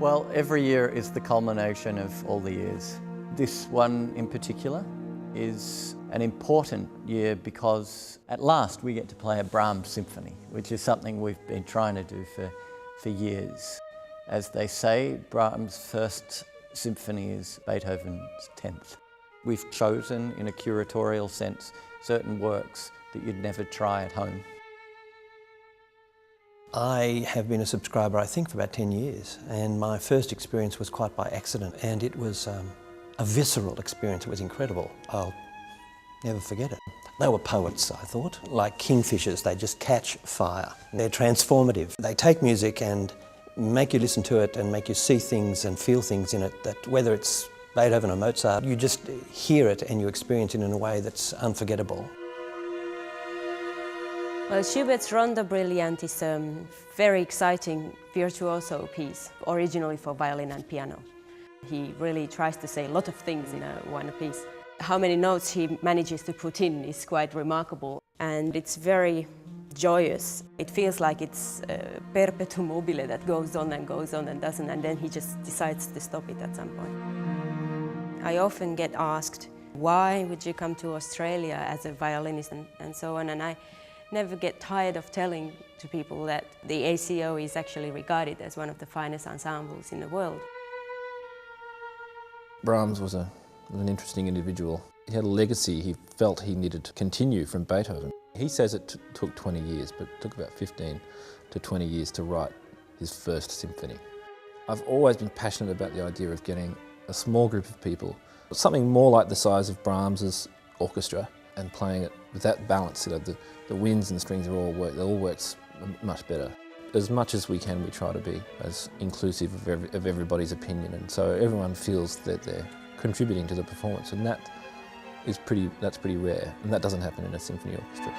Well, every year is the culmination of all the years. This one in particular is an important year because at last we get to play a Brahms symphony, which is something we've been trying to do for years. As they say, Brahms' first symphony is Beethoven's 10th. We've chosen, in a curatorial sense, certain works that you'd never try at home. I have been a subscriber, I think, for about 10 years, and my first experience was quite by accident, and it was a visceral experience. It was incredible. I'll never forget it. They were poets, I thought, like kingfishers. They just catch fire. They're transformative. They take music and make you listen to it and make you see things and feel things in it that, whether it's Beethoven or Mozart, you just hear it and you experience it in a way that's unforgettable. Well, Schubert's Rondo Brillante is a very exciting virtuoso piece, originally for violin and piano. He really tries to say a lot of things in one piece. How many notes he manages to put in is quite remarkable, and it's very joyous. It feels like it's perpetuum mobile that goes on and doesn't, and then he just decides to stop it at some point. I often get asked, why would you come to Australia as a violinist and so on, and I never get tired of telling to people that the ACO is actually regarded as one of the finest ensembles in the world. Brahms was an interesting individual. He had a legacy he felt he needed to continue from Beethoven. He says it took 20 years, but it took about 15 to 20 years to write his first symphony. I've always been passionate about the idea of getting a small group of people, something more like the size of Brahms's orchestra, and playing it with that balance. You know, the winds and strings are all works much better. As much as we can, we try to be as inclusive of everybody's opinion, and so everyone feels that they're contributing to the performance, and that's pretty rare, and that doesn't happen in a symphony orchestra.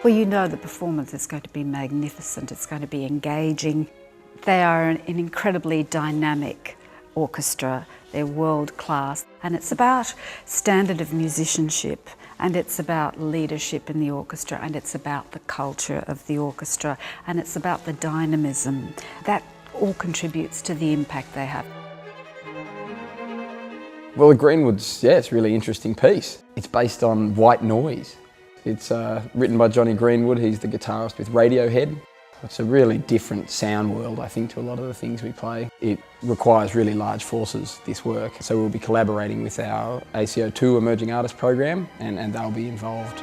Well, you know the performance is going to be magnificent, it's going to be engaging. They are an incredibly dynamic orchestra, they're world class, and it's about standard of musicianship, and it's about leadership in the orchestra, and it's about the culture of the orchestra, and it's about the dynamism. That all contributes to the impact they have. Well, the Greenwood's, it's a really interesting piece. It's based on white noise. It's written by Johnny Greenwood, he's the guitarist with Radiohead. It's a really different sound world, I think, to a lot of the things we play. It requires really large forces, this work. So we'll be collaborating with our ACO 2 Emerging Artist program, and they'll be involved.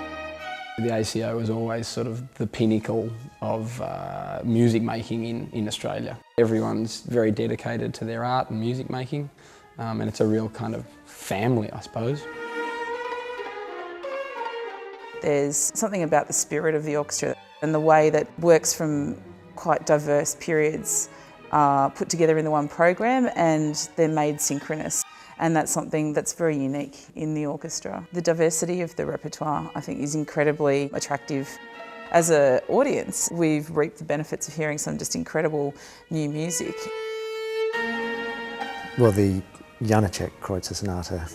The ACO is always sort of the pinnacle of music making in Australia. Everyone's very dedicated to their art and music making, and it's a real kind of family, I suppose. There's something about the spirit of the orchestra and the way that works from quite diverse periods are put together in the one program, and they're made synchronous. And that's something that's very unique in the orchestra. The diversity of the repertoire, I think, is incredibly attractive. As an audience, we've reaped the benefits of hearing some just incredible new music. Well, the Janacek Kreutzer Sonata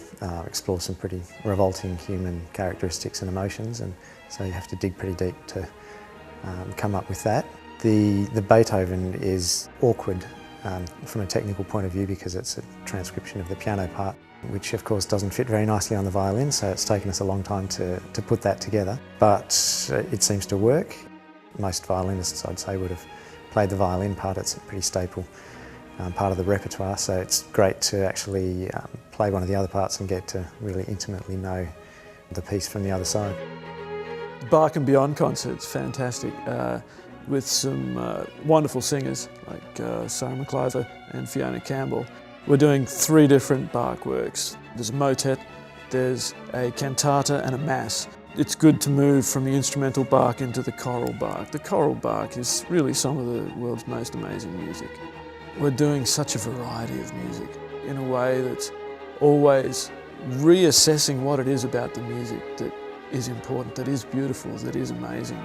explores some pretty revolting human characteristics and emotions, and so you have to dig pretty deep to come up with that. The Beethoven is awkward from a technical point of view because it's a transcription of the piano part, which of course doesn't fit very nicely on the violin, so it's taken us a long time to put that together. But it seems to work. Most violinists, I'd say, would have played the violin part. It's a pretty staple part of the repertoire, so it's great to actually play one of the other parts and get to really intimately know the piece from the other side. Bach and Beyond concert's fantastic, with some wonderful singers like Sarah McIver and Fiona Campbell. We're doing 3 different Bach works. There's a motet, there's a cantata and a mass. It's good to move from the instrumental Bach into the choral Bach. The choral Bach is really some of the world's most amazing music. We're doing such a variety of music in a way that's always reassessing what it is about the music that is important, that is beautiful, that is amazing.